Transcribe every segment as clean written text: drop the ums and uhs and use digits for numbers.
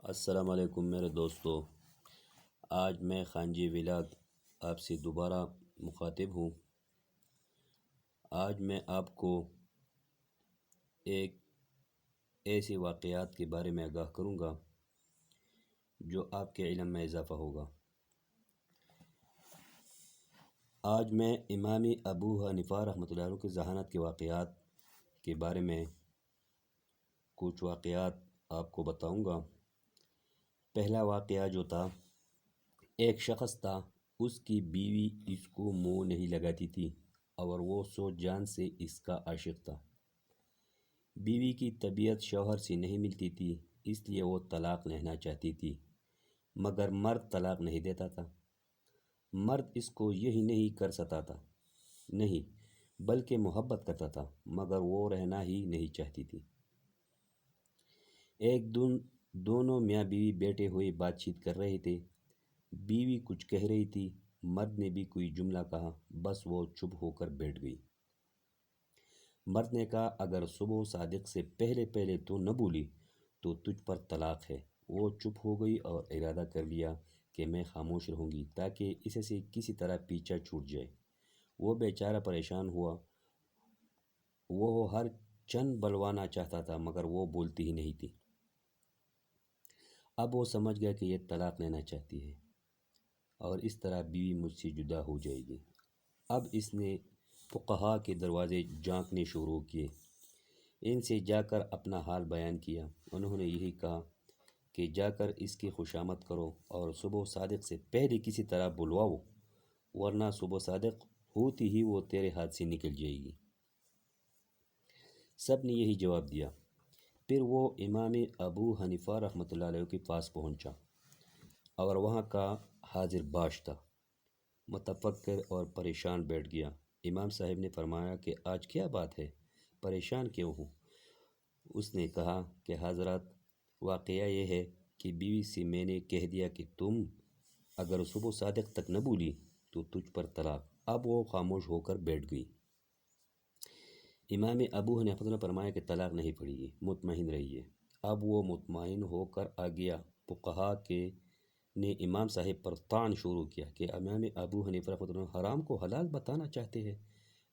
السلام علیکم میرے دوستو، آج میں خانجی ولاگ آپ سے دوبارہ مخاطب ہوں۔ آج میں آپ کو ایک ایسے واقعات کے بارے میں آگاہ کروں گا جو آپ کے علم میں اضافہ ہوگا۔ آج میں امام ابو حنیفہ رحمۃ اللہ علیہ کی ذہانت کے واقعات کے بارے میں کچھ واقعات آپ کو بتاؤں گا۔ پہلا واقعہ جو تھا، ایک شخص تھا، اس کی بیوی اس کو منہ نہیں لگاتی تھی اور وہ سو جان سے اس کا عاشق تھا۔ بیوی کی طبیعت شوہر سے نہیں ملتی تھی، اس لیے وہ طلاق لینا چاہتی تھی، مگر مرد طلاق نہیں دیتا تھا۔ مرد اس کو یہی نہیں کر سکتا تھا، نہیں بلکہ محبت کرتا تھا، مگر وہ رہنا ہی نہیں چاہتی تھی۔ ایک دن دونوں میاں بیوی بیٹھے ہوئے بات چیت کر رہے تھے۔ بیوی کچھ کہہ رہی تھی، مرد نے بھی کوئی جملہ کہا، بس وہ چپ ہو کر بیٹھ گئی۔ مرد نے کہا، اگر صبح صادق سے پہلے تو نہ بولی تو تجھ پر طلاق ہے۔ وہ چپ ہو گئی اور ارادہ کر لیا کہ میں خاموش رہوں گی تاکہ اسے سے کسی طرح پیچھا چھوٹ جائے۔ وہ بیچارہ پریشان ہوا، وہ ہر چند بلوانا چاہتا تھا مگر وہ بولتی ہی نہیں تھی۔ اب وہ سمجھ گیا کہ یہ طلاق لینا چاہتی ہے اور اس طرح بیوی مجھ سے جدا ہو جائے گی۔ اب اس نے فقہا کے دروازے جھانکنے شروع کیے، ان سے جا کر اپنا حال بیان کیا۔ انہوں نے یہی کہا کہ جا کر اس کی خوشامد کرو اور صبح صادق سے پہلے کسی طرح بلواؤ، ورنہ صبح صادق ہوتی ہی وہ تیرے ہاتھ سے نکل جائے گی۔ سب نے یہی جواب دیا۔ پھر وہ امام ابو حنیفہ رحمۃ اللہ علیہ کے پاس پہنچا اور وہاں کا حاضر باش تھا، متفکر اور پریشان بیٹھ گیا۔ امام صاحب نے فرمایا کہ آج کیا بات ہے، پریشان کیوں ہوں؟ اس نے کہا کہ حضرات، واقعہ یہ ہے کہ بیوی سے میں نے کہہ دیا کہ تم اگر صبح صادق تک نہ بولی تو تجھ پر طلاق۔ اب وہ خاموش ہو کر بیٹھ گئی۔ امام ابو حنیفہ نے فرمایا کہ طلاق نہیں پڑے گی، مطمئن رہیے۔ اب وہ مطمئن ہو کر آ گیا۔ فقہا کے نے امام صاحب پر طعن شروع کیا کہ امام ابو حنیفہ رحمۃ اللہ حرام کو حلال بتانا چاہتے ہیں،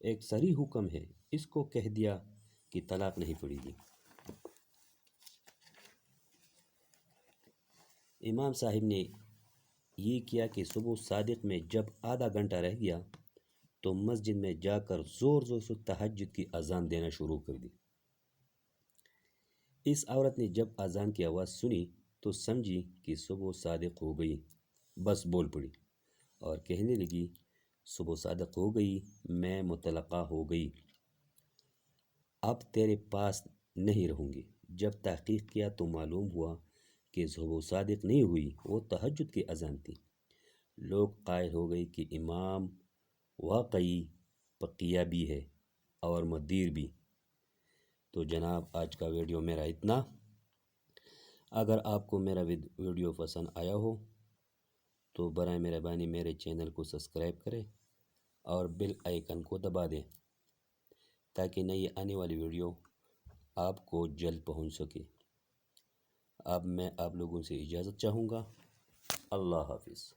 ایک صریح حکم ہے، اس کو کہہ دیا کہ طلاق نہیں پڑے گی۔ امام صاحب نے یہ کیا کہ صبح صادق میں جب آدھا گھنٹہ رہ گیا تو مسجد میں جا کر زور سے تہجد کی اذان دینا شروع کر دی۔ اس عورت نے جب اذان کی آواز سنی تو سمجھی کہ صبح صادق ہو گئی، بس بول پڑی اور کہنے لگی، صبح صادق ہو گئی، میں مطلقہ ہو گئی، اب تیرے پاس نہیں رہوں گی۔ جب تحقیق کیا تو معلوم ہوا کہ صبح صادق نہیں ہوئی، وہ تہجد کی اذان تھی۔ لوگ قائل ہو گئے کہ امام واقعی پقیہ بھی ہے اور مدیر بھی۔ تو جناب، آج کا ویڈیو میرا اتنا۔ اگر آپ کو میرا ویڈیو پسند آیا ہو تو برائے مہربانی میرے چینل کو سبسکرائب کریں اور بیل آئیکن کو دبا دیں تاکہ نئی آنے والی ویڈیو آپ کو جلد پہنچ سکے۔ اب میں آپ لوگوں سے اجازت چاہوں گا۔ اللہ حافظ۔